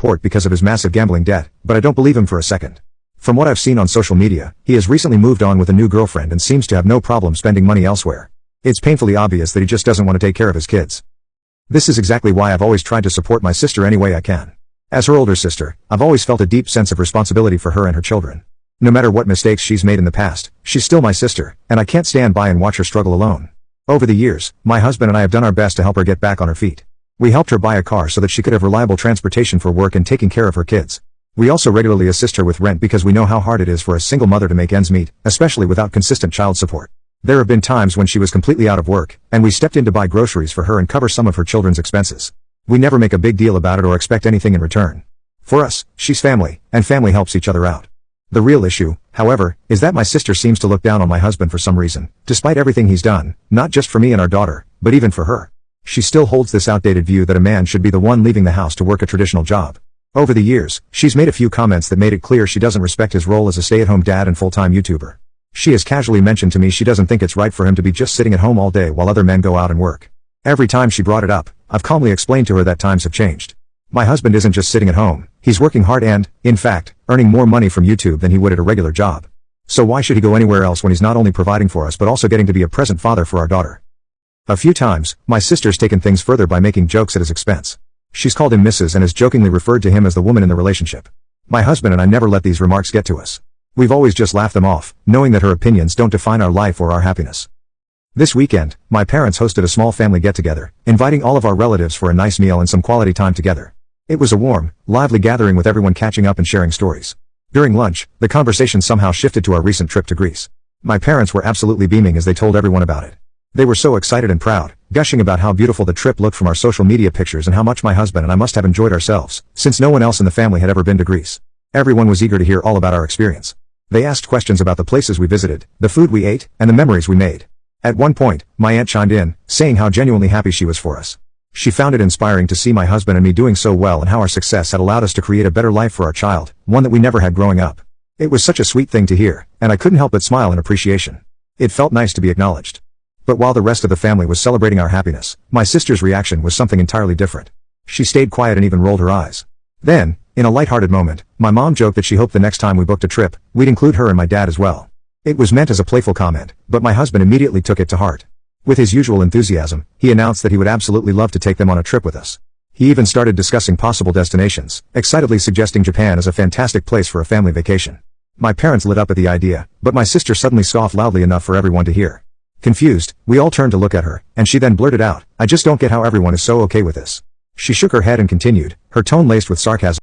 support because of his massive gambling debt, but I don't believe him for a second. From what I've seen on social media, he has recently moved on with a new girlfriend and seems to have no problem spending money elsewhere. It's painfully obvious that he just doesn't want to take care of his kids. This is exactly why I've always tried to support my sister any way I can. As her older sister, I've always felt a deep sense of responsibility for her and her children. No matter what mistakes she's made in the past, she's still my sister, and I can't stand by and watch her struggle alone. Over the years, my husband and I have done our best to help her get back on her feet. We helped her buy a car so that she could have reliable transportation for work and taking care of her kids. We also regularly assist her with rent because we know how hard it is for a single mother to make ends meet, especially without consistent child support. There have been times when she was completely out of work, and we stepped in to buy groceries for her and cover some of her children's expenses. We never make a big deal about it or expect anything in return. For us, she's family, and family helps each other out. The real issue, however, is that my sister seems to look down on my husband for some reason, despite everything he's done, not just for me and our daughter, but even for her. She still holds this outdated view that a man should be the one leaving the house to work a traditional job. Over the years, she's made a few comments that made it clear she doesn't respect his role as a stay-at-home dad and full-time YouTuber. She has casually mentioned to me she doesn't think it's right for him to be just sitting at home all day while other men go out and work. Every time she brought it up, I've calmly explained to her that times have changed. My husband isn't just sitting at home, he's working hard and, in fact, earning more money from YouTube than he would at a regular job. So why should he go anywhere else when he's not only providing for us but also getting to be a present father for our daughter? A few times, my sister's taken things further by making jokes at his expense. She's called him Mrs. and has jokingly referred to him as the woman in the relationship. My husband and I never let these remarks get to us. We've always just laughed them off, knowing that her opinions don't define our life or our happiness. This weekend, my parents hosted a small family get-together, inviting all of our relatives for a nice meal and some quality time together. It was a warm, lively gathering with everyone catching up and sharing stories. During lunch, the conversation somehow shifted to our recent trip to Greece. My parents were absolutely beaming as they told everyone about it. They were so excited and proud, gushing about how beautiful the trip looked from our social media pictures and how much my husband and I must have enjoyed ourselves, since no one else in the family had ever been to Greece. Everyone was eager to hear all about our experience. They asked questions about the places we visited, the food we ate, and the memories we made. At one point, my aunt chimed in, saying how genuinely happy she was for us. She found it inspiring to see my husband and me doing so well and how our success had allowed us to create a better life for our child, one that we never had growing up. It was such a sweet thing to hear, and I couldn't help but smile in appreciation. It felt nice to be acknowledged. But while the rest of the family was celebrating our happiness, my sister's reaction was something entirely different. She stayed quiet and even rolled her eyes. Then, in a lighthearted moment, my mom joked that she hoped the next time we booked a trip, we'd include her and my dad as well. It was meant as a playful comment, but my husband immediately took it to heart. With his usual enthusiasm, he announced that he would absolutely love to take them on a trip with us. He even started discussing possible destinations, excitedly suggesting Japan as a fantastic place for a family vacation. My parents lit up at the idea, but my sister suddenly scoffed loudly enough for everyone to hear. Confused, we all turned to look at her, and she then blurted out, "I just don't get how everyone is so okay with this." She shook her head and continued, her tone laced with sarcasm.